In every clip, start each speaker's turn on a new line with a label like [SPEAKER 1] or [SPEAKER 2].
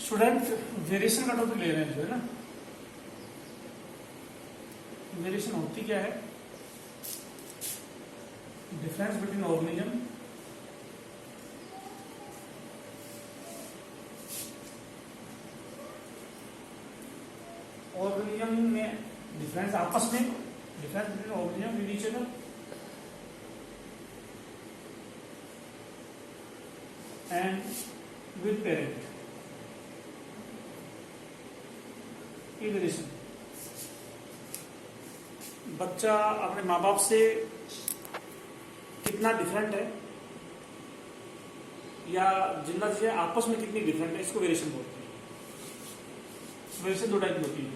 [SPEAKER 1] Student variation का topic ले रहे हैं जो है ना, वेरिएशन होती क्या है? डिफरेंस बिटवीन ऑर्गेनिज्म में डिफरेंस आपस में, difference between organism with each other and with parent. Variation, बच्चा अपने माँ बाप से कितना डिफरेंट है या जिंदा चीजें आपस में कितनी डिफरेंट है, इसको वेरिएशन बोलते हैं। वेरिएशन दो टाइप की होती है,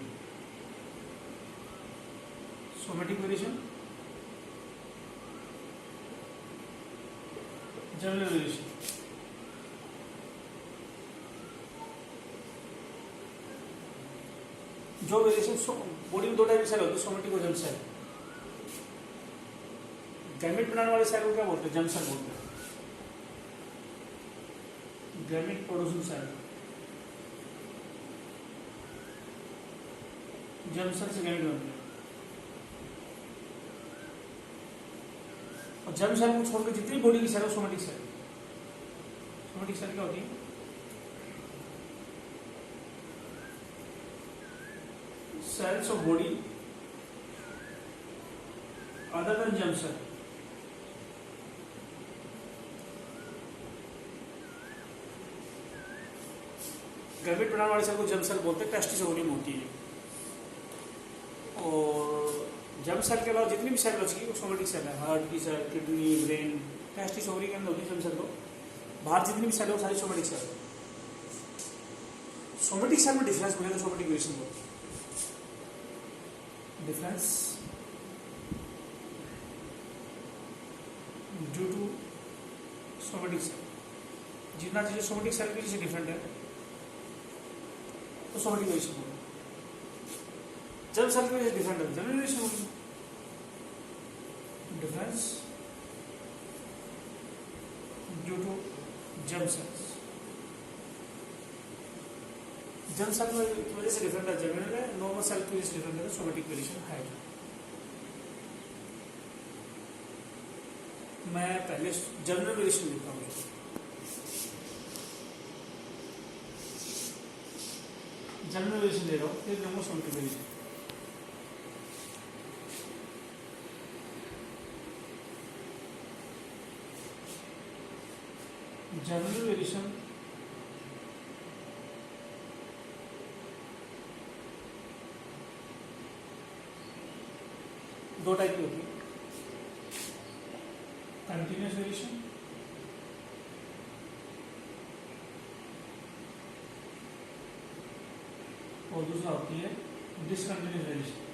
[SPEAKER 1] सोमेटिक वेरिएशन, जनरल वेरिएशन। जो वेरिएशन बॉडी में दो टाइप की सेल होती है, सोमेटिक और जर्म सेल। गैमेट बनाने वाले सेल को क्या बोलते हैं? जर्म सेल बोलते हैं। Gamete producing cell, germ cell से गैमेट बनते हैं। और जर्म सेल को छोड़कर जितनी बॉडी की सेल है सोमेटिक सेल। सोमेटिक सेल क्या होती है? cells of body other than germ cell। Gamete बनाने वाले सेल को जर्म सेल बोलते हैं, टेस्टिस ओवरी में होती है। और जर्म सेल के बाद जितनी भी सेल बची वो सोमेटिक सेल है। हार्ट की cell, kidney, brain, testis ovary के अंदर होती है जर्म सेल। को बाहर जितनी भी सेल है वो सारी सोमेटिक सेल। सोमेटिक सेल में डिफरेंस मिले तो सोमेटिक वेरिएशन बोलते हैं। Difference due to somatic cell, जितना चीजें सोमेटिक सेल की जैसे डिफरेंट है तो सोमेटिक वेरिएशन होगा। जर्म सेल की वजह से डिफरेंट है, जनरल वेरिएशन होगी। Difference due to germ cells, germ cell की वजह से डिफरेंट है जनरल है, नॉर्मल सेल की वजह से डिफरेंट है, सोमेटिक वेरिएशन है। मैं पहले जनरल वेरिएशन लिखता हूँ। जनरल वेरिएशन ले रहा हूँ, फिर लूंगा सोमेटिक वेरिएशन। जनरल वेरिएशन दो टाइप की होती है, कंटिन्यूअस वेरिएशन और दूसरा होती है डिसकंटिन्यूअस वेरिएशन।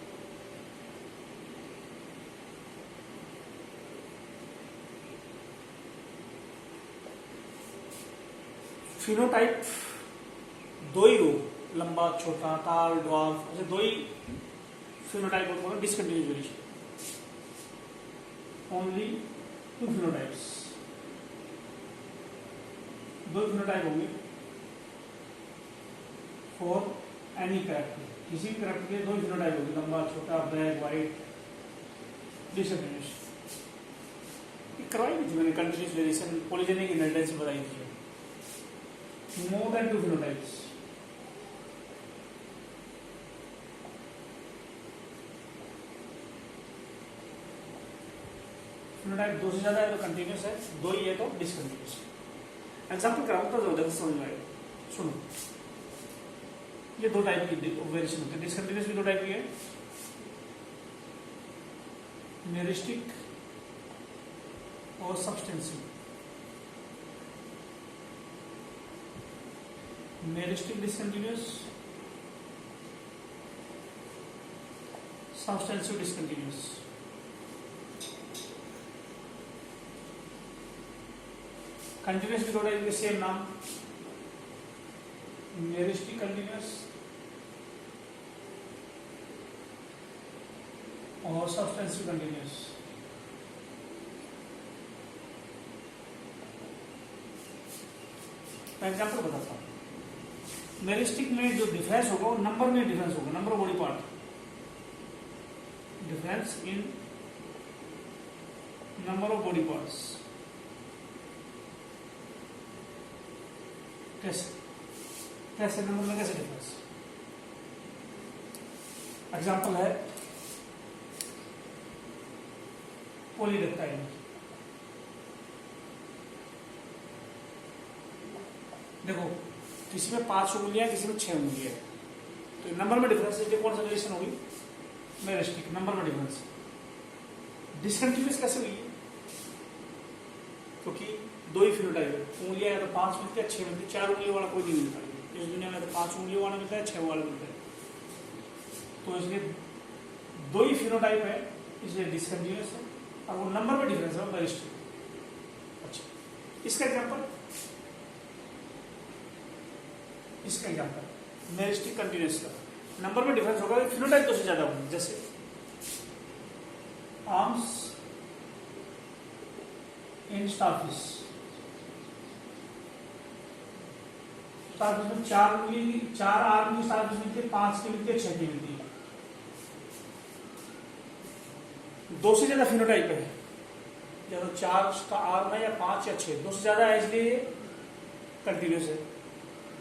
[SPEAKER 1] फिनोटाइप दो ही रूप, लंबा, छोटा, टाल, ड्वार्फ, ऐसे दो ही फिनोटाइप होते हैं। Discontinuous variation only two phenotypes, दो फिनोटाइप होंगे फॉर एनी कैरेक्टर। किसी भी कैरेक्टर के दो फिनोटाइप होंगे, लंबा, छोटा, ब्लैक, व्हाइट, डिसकंटिन्यूअस। करवाई थी मैंने कंटिन्यूअस वेरिएशन, पॉलीजेनिक इनहेरिटेंस बताई थी। More than two phenotypes, phenotype दो से ज्यादा है तो कंटिन्यूअस है, दो ही है तो डिसकंटिन्यूअस। एग्जांपल कराऊं तो ज्यादा समझ में आएगा। सुनो, ये दो टाइप की वेरिएशन होती है। डिसकंटिन्यूअस भी दो टाइप की है, मेरिस्टिक और substantive. Meristic discontinuous, substantive discontinuous. Continuous भी दो टाइप के, सेम नाम, मेरिस्टिक कंटिन्यूअस और सब्सटेंसिव कंटिन्यूअस। मैं एग्जाम्पल बताता हूँ। मेरिस्टिक में जो डिफरेंस होगा वो नंबर में डिफरेंस होगा, number of body part, difference in number of body parts. कैसे कैसे नंबर में कैसे डिफरेंस? एग्जाम्पल है पॉलीडेक्टाइल। देखो किसी में 5 उंगलियां, किसी में 6 उंगलियां, तो नंबर में डिफरेंस है, कौन सा रिलेशन होगी? मेरिस्टिक, नंबर में डिफरेंस। डिसकंटिन्यूअस कैसे हुई? क्योंकि दो ही फिनोटाइप है, उंगलियां या तो 5 मिलती है, 6 मिलती है, 4 उंगलियों वाला कोई नहीं मिलता इस दुनिया में, तो 5 उंगलियों वाला मिलता है, 6 वाला मिलता है, तो इसलिए दो ही फिनोटाइप है, इसलिए डिसकंटिन्यूअस है, और वो नंबर में डिफरेंस है, मेरिस्टिक। अच्छा, इसका एग्जाम्पल मेरिस्टिक कंटिन्यूअस का नंबर में डिफरेंस होगा, फिनोटाइप तो से ज्यादा होंगे, जैसे आर्म्स इन स्टारफिश। स्टारफिश में 4 उंगली, 4 आर्म की स्टारफिश मिलती है, 5 की मिलती है, 6 की मिलती है। 2 से ज्यादा फिनोटाइप है, या तो 4 का आर्म है या 5 या 6, 2 से ज्यादा है इसलिए कंटिन्यूअस है।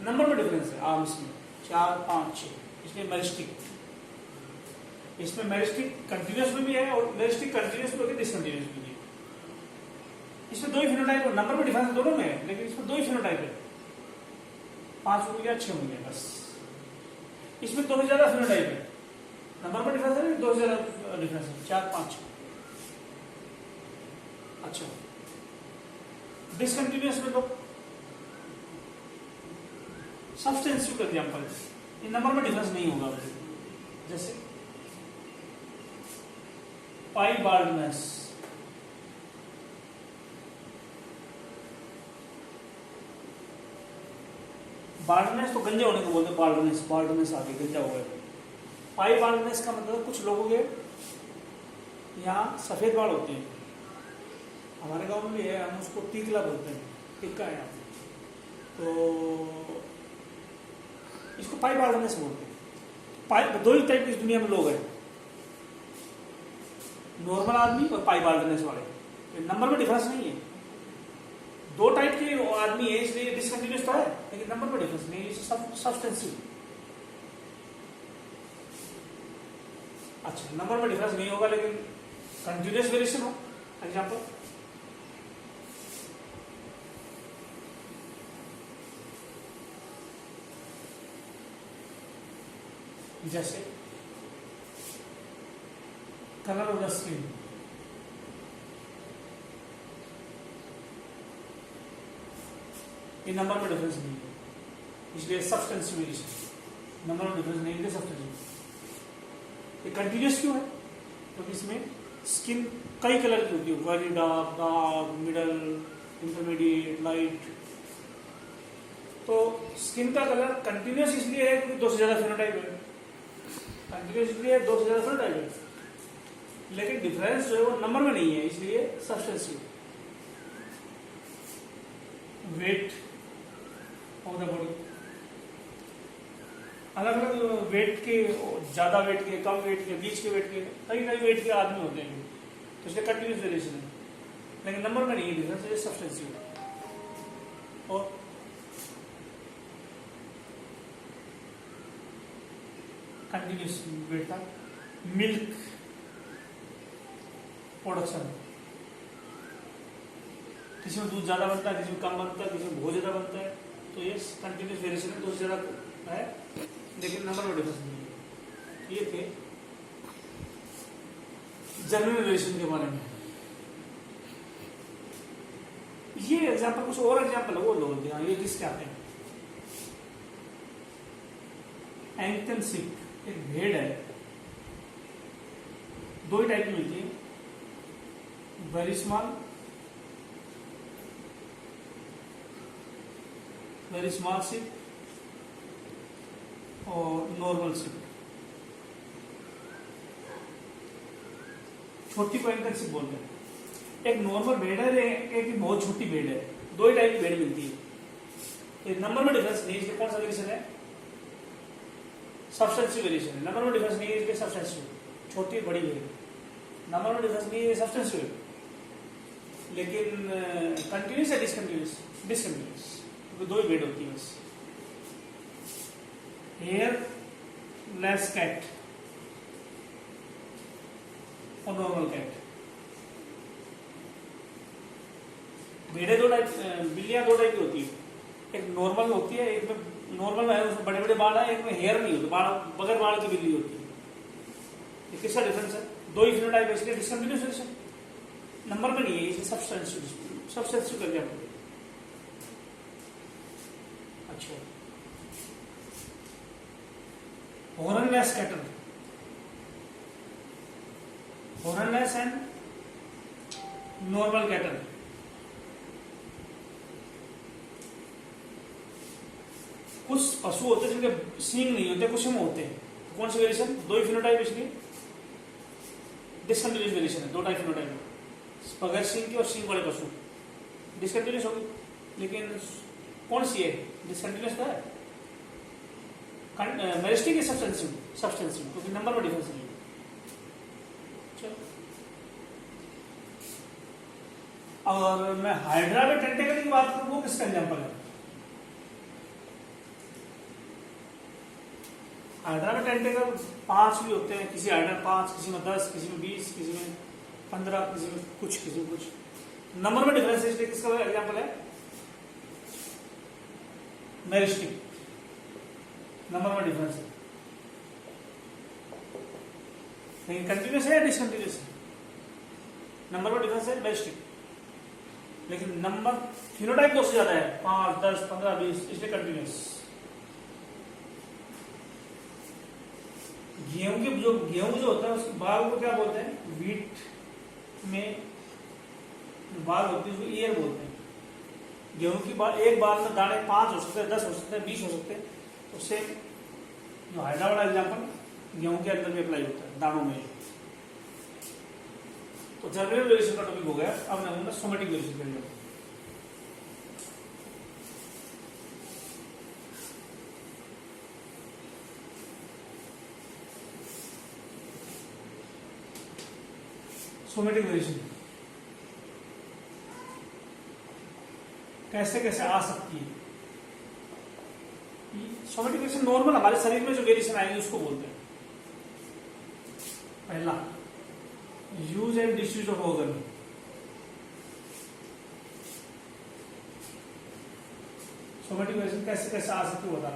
[SPEAKER 1] नंबर में डिफरेंस है आर्म्स में 4, 5, 6, इसलिए मेरिस्टिक। इसमें मेरिस्टिक कंटिन्यूअस में भी है और मेरिस्टिक कंटिन्यूअस में डिसकंटिन्यूअस भी है। इसमें दो ही फिनोटाइप है, नंबर में डिफरेंस दोनों में है, लेकिन इसमें दो ही फिनोटाइप है, 5 उंगलियां, 6 उंगलियां बस। इसमें 2 से ज्यादा फिनोटाइप है, नंबर में डिफरेंस है, 2 से ज्यादा डिफरेंस है, 4, 5, 6। अच्छा, डिसकंटिन्यूअस में तो सब्सटेंसिव का एग्जाम्पल, इन नंबर में डिफरेंस नहीं होगा, जैसे पाई बाल्डनेस। बाल्डनेस तो गंजे होने को बोलते हैं, बाल्डनेस आगे गंजा हुआ है। पाई बाल्डनेस का मतलब कुछ लोगों के यहाँ सफेद बाल होते हैं, हमारे गांव में भी है, हम उसको टीकला बोलते हैं, टिक्का है, तो इसको पाई बाल्डनेस बोलते हैं। दो ही टाइप की इस दुनिया में लोग हैं, नॉर्मल आदमी और पाई बाल्डनेस वाले। नंबर में डिफरेंस नहीं है, 2 टाइप के आदमी है, इसलिए डिसकंटिन्यूअस तो है, लेकिन नंबर में डिफरेंस नहीं है, सब्सटेंसिव। अच्छा, नंबर में डिफरेंस नहीं होगा लेकिन कंटिन्यूअस वेरिएशन हो। एग्जाम्पल, जैसे कलर ऑफ द स्किन, ये नंबर में डिफरेंस नहीं है, इसलिए सब्सटेंसिव वेरिएशन। नंबर में डिफरेंस नहीं है, सब्सटेंसिव। ये कंटिन्यूअस क्यों है? क्योंकि इसमें स्किन कई कलर की होती है, very dark, middle, intermediate, light. तो स्किन का कलर कंटिन्यूअस इसलिए है क्योंकि 2 से ज्यादा फिनोटाइप है, कंटिन्यूअस इसलिए 2 से ज्यादा फिनोटाइप है, लेकिन डिफरेंस जो है वो नंबर में नहीं है, इसलिए substantive. Weight of the body, अलग अलग वेट के, ज्यादा वेट के, कम वेट के, बीच के वेट के, कई वेट के आदमी होते हैं, तो इसलिए कंटिन्यूअस वेरिएशन है, लेकिन नंबर में नहीं है डिफरेंस, ये सब्सटेंसिव है। और कंटिन्यूअस वेट का मिल्क प्रोडक्शन, किसी में दूध ज्यादा बनता है, किसी में कम बनता है, किसी में बहुत ज्यादा बनता है, तो ये कंटिन्यूअस वेरिएशन है, 2 से ज्यादा है, लेकिन नंबर में डिफरेंस नहीं है। ये थे जनरल वेरिएशन के बारे में। ये एग्जांपल, कुछ और एग्जांपल है वो लो, ये किसके आते हैं? एंकल सिक, एक भेड़ है, 2 ही टाइप की मिलती है, वेरी स्मॉल सिप और नॉर्मल सिप। छोटी को एंकल सिप बोलते हैं। एक नॉर्मल भेड़ है, एक बहुत छोटी भेड़ है, 2 ही टाइप की भेड़ मिलती है। एक नंबर में डिफरेंस नहीं, इसलिए कौन सा वेरिएशन है? सब्सटेंशियल वेरिएशन है, नंबर में डिफरेंस नहीं है, इसके सब्सटेंशियल, छोटी बड़ी है, नंबर में डिफरेंस नहीं है, सब्सटेंशियल। लेकिन कंटिन्यूस है डिसकंटिन्यूस, डिसकंटिन्यूस, तो दो ही बेड होती है बस। हेयर लेस कैट और नॉर्मल कैट, भेड़े दो टाइप, बिल्लियां दो टाइप की होती है, एक नॉर्मल होती है, एक में नॉर्मल है उसमें बड़े बड़े बाल है, एक में हेयर नहीं होते, बाल बगैर बाल की बिल्ली होती है। ये किसका डिफरेंस है? दो ही फिनोटाइप है, इसलिए डिसकंटिन्यूस वेरिएशन, नंबर में नहीं है, इसे सब्सटेंशियल कर दिया। अच्छा, hornless cattle, hornless and normal cattle. कुछ पशु होते हैं जिनके सींग नहीं होते, कुछ में होते हैं, तो कौन सी वेरिएशन? दो ही फिनोटाइप, इसलिए डिसकंटिन्यूस वेरिएशन है, दो टाइप फिनोटाइप है, बगैर सींग की और सींग वाले पशु, डिसकंटिन्यूस होगी। लेकिन कौन सी है? डिसकंटिन्यूस तो है, मेरिस्टिक है सब्सटेंशियल, सब्सटेंशियल, क्योंकि नंबर में डिफरेंस नहीं है। और मैं हाइड्रा में टेंटेकल की बात करूं, वो किसका एग्जाम्पल है? हाइड्रा में टेंटेकल 5 भी होते हैं, किसी हाइड्रा 5, किसी में 10, किसी में 20, किसी में 15, किसी में कुछ, किसी में कुछ, नंबर में डिफरेंस है, इसलिए किसका एग्जाम्पल है? मेरिस्टिक, नंबर में डिफरेंस है, लेकिन कंटिन्यूस है या डिसकंटिन्यूस है? नंबर में डिफरेंस है मेरिस्टिक, लेकिन नंबर फिनोटाइप 2 से ज्यादा है, 5, 10, 15, 20, इसलिए कंटिन्यूस। गेहूं जो होता है उसके बाल को क्या बोलते हैं? वीट में बाल होती है उसको ईयर बोलते हैं। गेहूं की बाल, एक बाल में दाने 5 हो सकते हैं, 10 हो सकते हैं, 20 हो सकते हैं। उससे जो हाइड्रा वाला एग्जाम्पल गेहूं के अंदर भी अप्लाई होता है, दानों में। तो जर्मिनल वेरिएशन का टॉपिक हो गया। अब मैं सोमेटिक वेरिएशन करेंगे। सोमेटिक वेरिएशन कैसे कैसे आ सकती है? सोमेटिक वेरिएशन नॉर्मल हमारे शरीर में जो वेरिएशन आएगी उसको बोलते हैं। पहला, use and disuse of organ. Somatic variation कैसे कैसे आ सकती है बता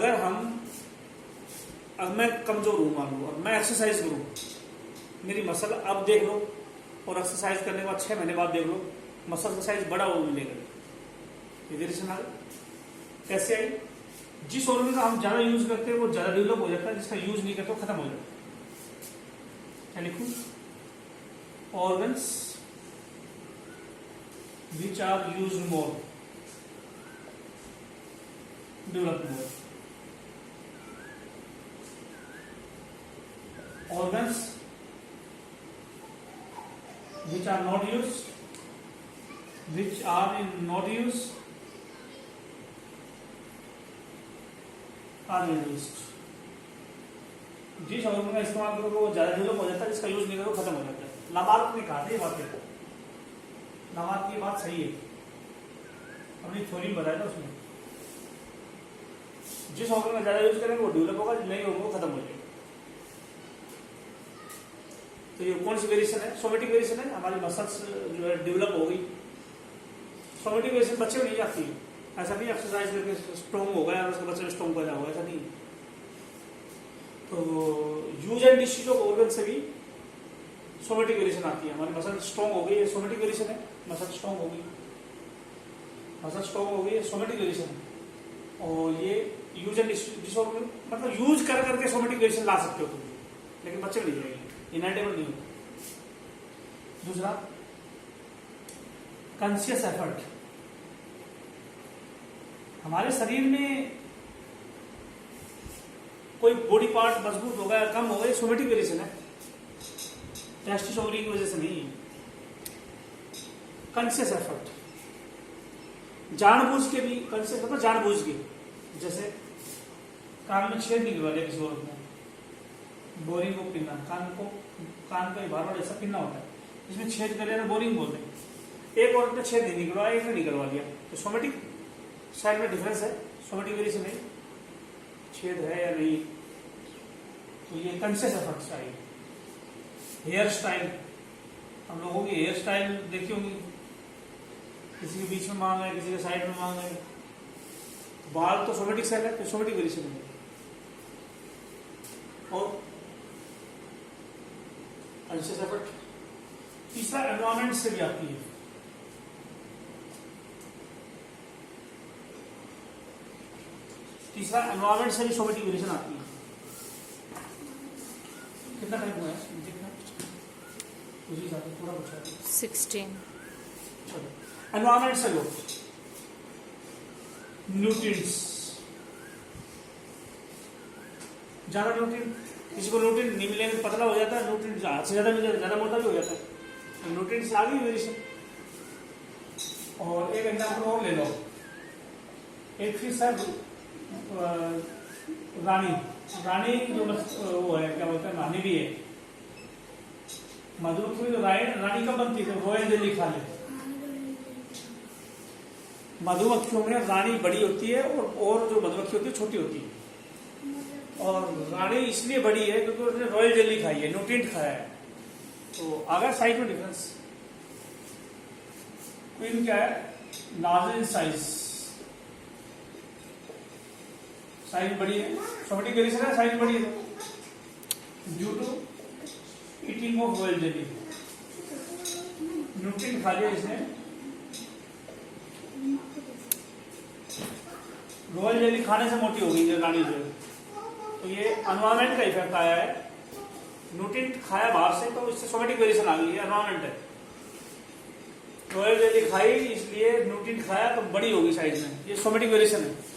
[SPEAKER 1] रहा हूं। अब मैं कमजोर हूं मान लो, और मैं एक्सरसाइज करूं, मेरी मसल अब देख लो, और एक्सरसाइज करने के बाद 6 महीने बाद देख लो, मसल का साइज बड़ा हो मिलेगा। ये वेरिएशन आ गई। कैसे आई? जिस ऑर्गन का हम ज्यादा यूज करते हैं वो ज्यादा डेवलप हो जाता है, जिसका यूज नहीं करते वो खत्म हो जाता है। क्या लिखूं? Organs which are use more develop more. Organs which are not used, which are in not use, are reduced। जिस ऑर्गन का इस्तेमाल करोगे वो ज्यादा डेवलप हो जाता है, जिसका यूज नहीं करोगे खत्म हो जाता है। लामार्क ने कहा था ये बात, लामार्क की बात सही है, अपनी थ्योरी बताया था उसने। जिस ऑर्गन का ज्यादा यूज करेंगे वो डेवलप होगा, नहीं होगा वो खत्म हो जाएगा। तो ये कौन सी वेरिएशन है? सोमेटिक वेरिएशन है। हमारी मसल्स जो है डेवलप हो गई। सोमेटिक वेरिएशन बच्चे में नहीं आती है, ऐसा नहीं एक्सरसाइज करके स्ट्रॉन्ग हो गया और उसके बच्चे में स्ट्रॉन्ग पैदा होगा, ऐसा नहीं। तो use and disuse of organ से भी सोमेटिक वेरिएशन आती है। हमारी मसल स्ट्रॉन्ग हो गई है, सोमेटिक वेरिएशन है। मसल स्ट्रॉन्ग हो गई, मसल स्ट्रॉन्ग हो गई है, सोमेटिक वेरिएशन है। और ये यूज एंड डिसयूज ऑर्गन मतलब यूज कर करके सोमेटिक वेरिएशन ला सकते हो तुम, लेकिन बच्चे में नहीं जाएगी, इनएटेबल नहीं होता। दूसरा, कॉन्शियस एफर्ट। हमारे शरीर में कोई बॉडी पार्ट मजबूत हो गया, कम हो गया, सोमेटिक वेरिएशन है, टेस्टोस्टेरोन की वजह से नहीं। कॉन्शियस एफर्ट, जानबूझ के भी कंसेप्ट होता है, जानबूझ के, जैसे कान में छेद निकलवा लिया किसी औरत ने, बोरिंग को पिनना, कान का बार बार ऐसा पिनना होता है, इसमें छेद कर लिया बोरिंग बोलते हैं। एक औरत ने छेद नहीं निकलवाया, एक ने निकलवा लिया, तो सोमेटिक साइड में डिफरेंस है, सोमेटिक वेरिएशन है, छेद है या नहीं। तो ये कंसेस एफर्ट्स आएगी। हेयर स्टाइल, हम लोगों की हेयर स्टाइल देखी होंगी, किसी के बीच में मांग है, किसी के साइड में मांग है, बाल तो सोमेटिक सेल है, तो सोमेटिक वेरिएशन है। और कंसेस एफर्ट तीसरा एनवायरमेंट से भी आती है। तीसरा एनवायरमेंट से भी सोमेटिक वेरिएशन आती है। कितना टाइम हुआ है देखना, उसी हिसाब से पूरा पूछा
[SPEAKER 2] 16।
[SPEAKER 1] चलो एनवायरमेंट से लो, न्यूट्रिएंट्स, ज्यादा न्यूट्रिएंट, किसी को न्यूट्रिएंट नहीं मिलेंगे तो पतला हो जाता है, न्यूट्रिएंट ज्यादा से ज्यादा मिल जाता है, ज्यादा मोटा भी हो जाता है, तो न्यूट्रिएंट्स आ गई वेरिएशन। और एक एग्जाम्पल और ले लो, एक फिश है रानी जो वो है, क्या बोलते हैं, रानी भी है, मधुमक्खी जो रानी कब बनती है, रॉयल जेली खा ले। मधुमक्खियों में रानी बड़ी होती है और जो मधुमक्खी होती है छोटी होती है, और रानी इसलिए बड़ी है क्योंकि उसने रॉयल जेली खाई है, न्यूट्रिएंट खाया है। तो आगे साइज में डिफरेंस, क्वीन क्या है, लार्ज इन साइज बड़ी है, सोमेटिक वेरिएशन है, साइज बड़ी है due to eating of royal jelly, nutrient खा लिया इसने, रॉयल जेली खाने से मोटी हो गई है रानी जो। तो ये एनवायरमेंट का इफेक्ट आया है, न्यूट्रिएंट खाया बाहर से तो इससे सोमेटिक वेरिएशन आ गई है, एनवायरमेंट है। रॉयल जेली खाई इसलिए न्यूट्रिएंट खाया तो बड़ी होगी साइज में, ये सोमेटिक वेरिएशन है।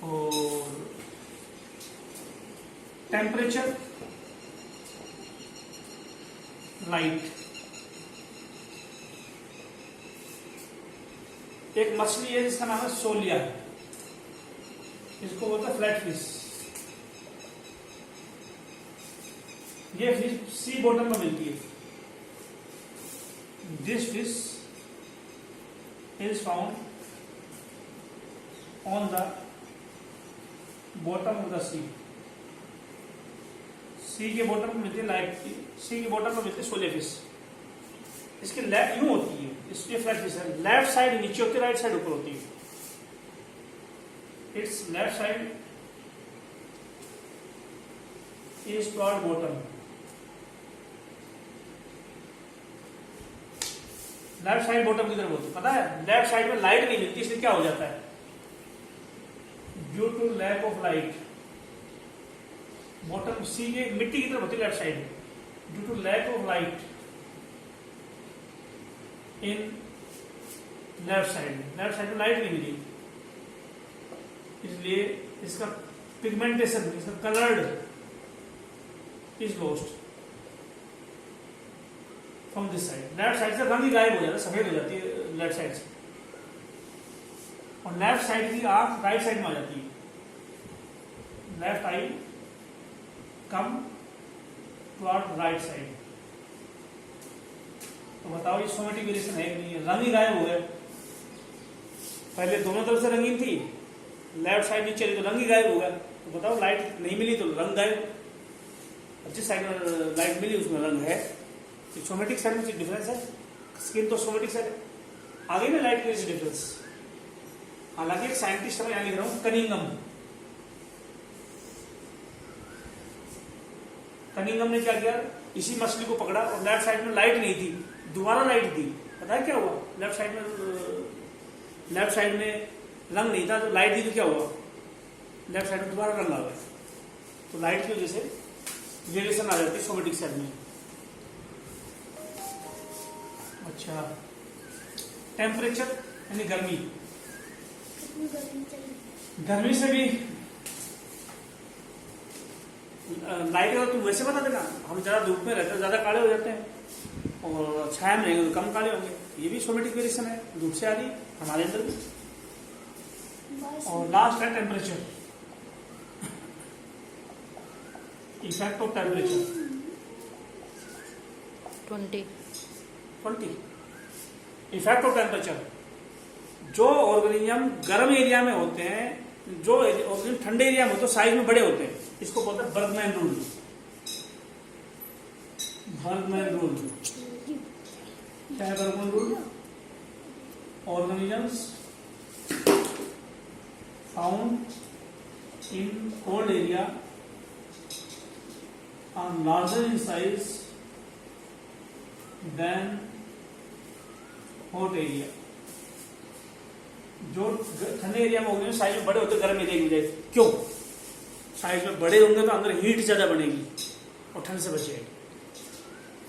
[SPEAKER 1] और टेम्परेचर, लाइट, एक मछली है जिसका नाम है सोलिया, इसको बोलते हैं फ्लैट फिश। ये फिश सी बॉटम में मिलती है। This fish is found on the bottom of the sea के बॉटम में मिलती है लाइट, सी के बॉटम में मिलती है सोलिया फिश। इसकी लेफ्ट यूं होती है, इसलिए फ्लैट फिश है, लेफ्ट साइड नीचे होती है, राइट साइड ऊपर होती है। It's left side is toward bottom, left side bottom की तरफ होती है। पता है लेफ्ट साइड में लाइट नहीं मिलती, इसलिए क्या हो जाता है, due to lack of light, bottom sea के मिट्टी की तरफ होती है left side, due to lack of light in left side में लाइट नहीं मिली, इसलिए इसका पिगमेंटेशन, इसका coloured is lost from this side. Left side से रंग ही गायब हो जाता है, सफेद हो जाती है लेफ्ट साइड से, और लेफ्ट साइड की आंख राइट साइड में आ जाती है, लेफ्ट आई कम टुवर्ड राइट साइड। तो बताओ ये सोमेटिक वेरिएशन है कि नहीं है, रंग ही गायब हो गया। पहले दोनों तरफ से रंगीन थी, लेफ्ट साइड नीचे तो रंग ही गायब हो गया। तो बताओ लाइट नहीं मिली तो रंग गायब, जिस साइड में लाइट मिली उसमें रंग है। तो सोमेटिक साइड में डिफरेंस है, स्किन तो सोमेटिक साइड है, आगे में लाइट की डिफरेंस। हालांकि एक साइंटिस्ट मैं यहाँ लिख रहा हूं कनिंगम ने क्या किया, इसी मछली को पकड़ा और लेफ्ट साइड में लाइट नहीं थी, दोबारा लाइट दी। पता है क्या हुआ, लेफ्ट साइड में रंग नहीं था, तो लाइट दी तो क्या हुआ, लेफ्ट साइड में दोबारा रंग आ गया। तो लाइट की वजह से वेरिएशन आ जाती है सोमेटिक साइड में। अच्छा, टेम्परेचर यानी गर्मी, गर्मी से भी लाइट का तुम वैसे बता देना, हम ज्यादा धूप में रहते हैं ज्यादा काले हो जाते हैं, और छाया में रहेंगे तो कम काले होंगे। ये भी सोमेटिक वेरिएशन है, दूध से आ रही हमारे अंदर भी। और लास्ट है temperature, effect of temperature 20 effect of temperature. जो ऑर्गेनिज्म गर्म एरिया में होते हैं, जो ऑर्गेनिज्म ठंडे एरिया में होते हैं, साइज में बड़े होते हैं, इसको बोलते हैं बर्गमैन रूल। बर्गमैन रूल क्या है? Bergmann rule, organisms found in cold area are larger in size than hot area. जो ठंडे एरिया में होंगे साइज में बड़े होते गर्म एरिया की बजाय। क्यों? साइज में बड़े होंगे तो अंदर हीट ज्यादा बनेगी और ठंड से बचेगी,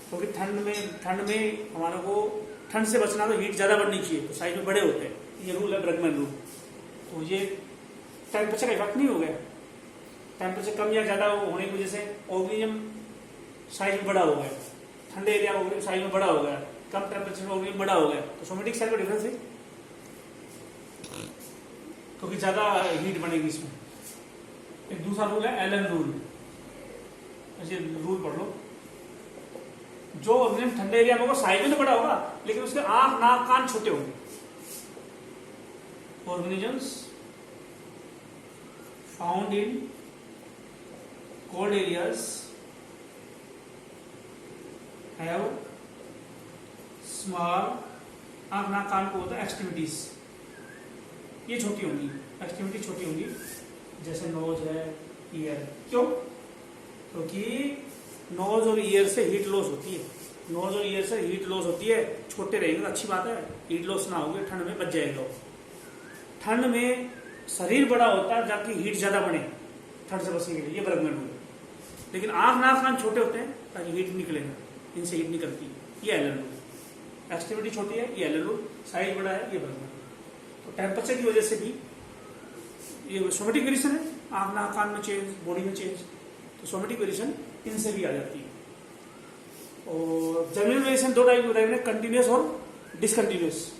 [SPEAKER 1] क्योंकि ठंड में हमारे को ठंड से बचना तो हीट ज्यादा बढ़नी चाहिए, तो साइज में बड़े होते हैं। ये रूल है बर्गमैन रूल। तो ये टेम्परेचर का इफेक्ट नहीं हो गया। टेम्परेचर कम या ज्यादा होने की वजह से ऑर्गेनिज्म साइज में बड़ा हो गया, ठंडे एरिया में ऑर्गेनिज्म साइज में बड़ा हो गया, कम टेम्परेचर में ऑर्गेनिज्म बड़ा हो गया। तो सोमेटिक सेल का डिफरेंस है, क्योंकि ज्यादा हीट बनेगी इसमें। एक दूसरा रूल है एलन रूल, ऐसे रूल पढ़ लो। जो ऑर्गेनिज्म ठंडे एरिया में होगा साइज में तो बड़ा होगा, लेकिन उसके आंख नाक कान छोटे होंगे। Organisms found in cold areas have small, आंख नाक कान को होता है एक्सट्रीमिटीज, ये छोटी होंगी, एक्सट्रीमिटी छोटी होंगी, जैसे नोज है, ईयर। क्यों? क्योंकि नोज और ईयर से हीट लॉस होती है। नोज और ईयर से हीट लॉस होती है। छोटे रहेंगे तो अच्छी बात है, हीट लॉस ना होगी, ठंड में बच जाएगा। ठंड में शरीर बड़ा होता है जबकि हीट ज्यादा बने, ठंड से बचने के लिए। ये बर्गमैन रूल है। लेकिन आंख नाक कान छोटे होते हैं ताकि हीट निकलेगा, इनसे हीट निकलती है। ये एलन रूल। एक्सट्रीमिटी छोटी है, ये एलन रूल। साइज बड़ा है, ये बर्गमैन रूल। तो टेम्परेचर की वजह से भी ये सोमेटिक वेरिएशन है, आंख नाक कान में चेंज, बॉडी में चेंज। तो सोमेटिक वेरिएशन इनसे भी आ जाती है। और जर्मिनल वेरिएशन दो टाइप होता है, कंटिन्यूस और डिसकंटिन्यूस।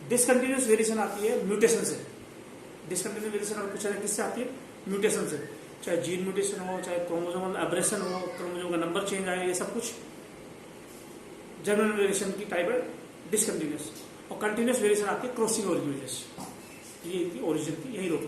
[SPEAKER 1] डिसकंटिन्यूस वेरिएशन आती है म्यूटेशन से। डिसकंटिन्यूस वेरिएशन अगर पूछा जाए किससे आती है? म्यूटेशन से। चाहे जीन म्यूटेशन हो, चाहे क्रोमोसोमल एब्रेशन हो, क्रोमोसोम का नंबर चेंज आए, ये सब कुछ जर्मिनल वेरिएशन की टाइप है डिसकंटिन्यूस। और कंटिन्यूस वेरिएशन आती है क्रॉसिंग ओवर की वजह से। ये ओरिजिन थी, यही रोक